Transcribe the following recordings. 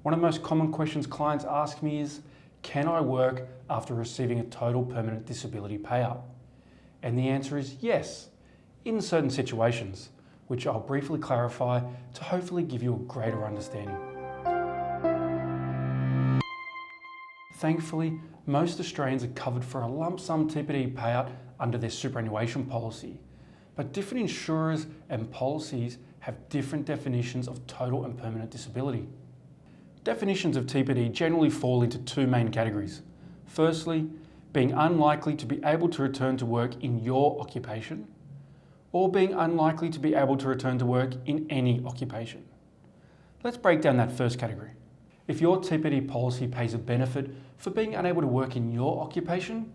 One of the most common questions clients ask me is, can I work after receiving a total permanent disability payout? And the answer is yes, in certain situations, which I'll briefly clarify to hopefully give you a greater understanding. Thankfully, most Australians are covered for a lump sum TPD payout under their superannuation policy, but different insurers and policies have different definitions of total and permanent disability. Definitions of TPD generally fall into two main categories. Firstly, being unlikely to be able to return to work in your occupation, or being unlikely to be able to return to work in any occupation. Let's break down that first category. If your TPD policy pays a benefit for being unable to work in your occupation,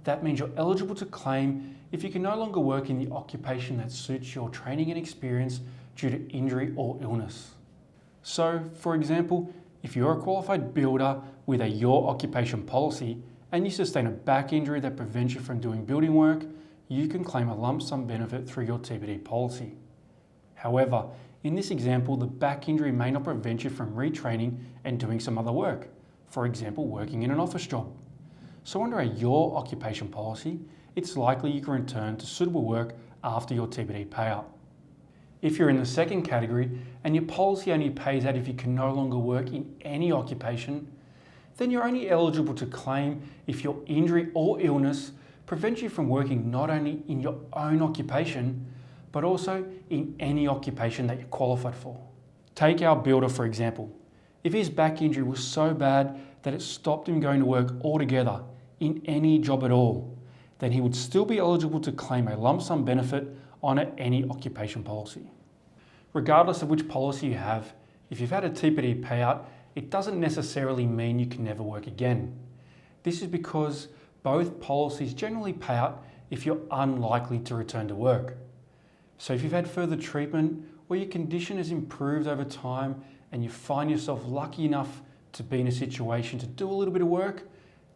that means you're eligible to claim if you can no longer work in the occupation that suits your training and experience due to injury or illness. So, for example, if you're a qualified builder with a your occupation policy and you sustain a back injury that prevents you from doing building work, you can claim a lump sum benefit through your TPD policy. However, in this example, the back injury may not prevent you from retraining and doing some other work, for example, working in an office job. So under a your occupation policy, it's likely you can return to suitable work after your TPD payout. If you're in the second category and your policy only pays out if you can no longer work in any occupation, then you're only eligible to claim if your injury or illness prevents you from working not only in your own occupation, but also in any occupation that you're qualified for. Take our builder for example. If his back injury was so bad that it stopped him going to work altogether in any job at all, then he would still be eligible to claim a lump sum benefit on any occupation policy. Regardless of which policy you have, if you've had a TPD payout, it doesn't necessarily mean you can never work again. This is because both policies generally pay out if you're unlikely to return to work. So if you've had further treatment or your condition has improved over time and you find yourself lucky enough to be in a situation to do a little bit of work,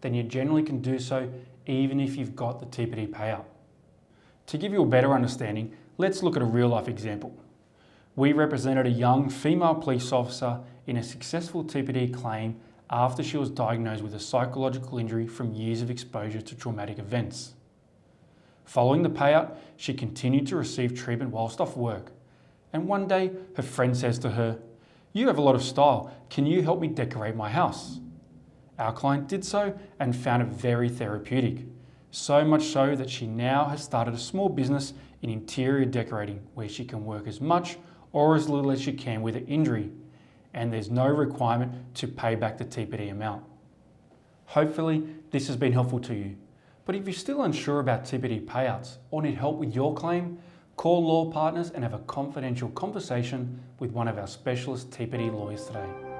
then you generally can do so even if you've got the TPD payout. To give you a better understanding, let's look at a real life example. We represented a young female police officer in a successful TPD claim after she was diagnosed with a psychological injury from years of exposure to traumatic events. Following the payout, she continued to receive treatment whilst off work. And one day, her friend says to her, "You have a lot of style, can you help me decorate my house?" Our client did so and found it very therapeutic. So much so that she now has started a small business in interior decorating where she can work as much or as little as she can with her injury, and there's no requirement to pay back the TPD amount. Hopefully this has been helpful to you, but if you're still unsure about TPD payouts or need help with your claim, call Law Partners and have a confidential conversation with one of our specialist TPD lawyers today.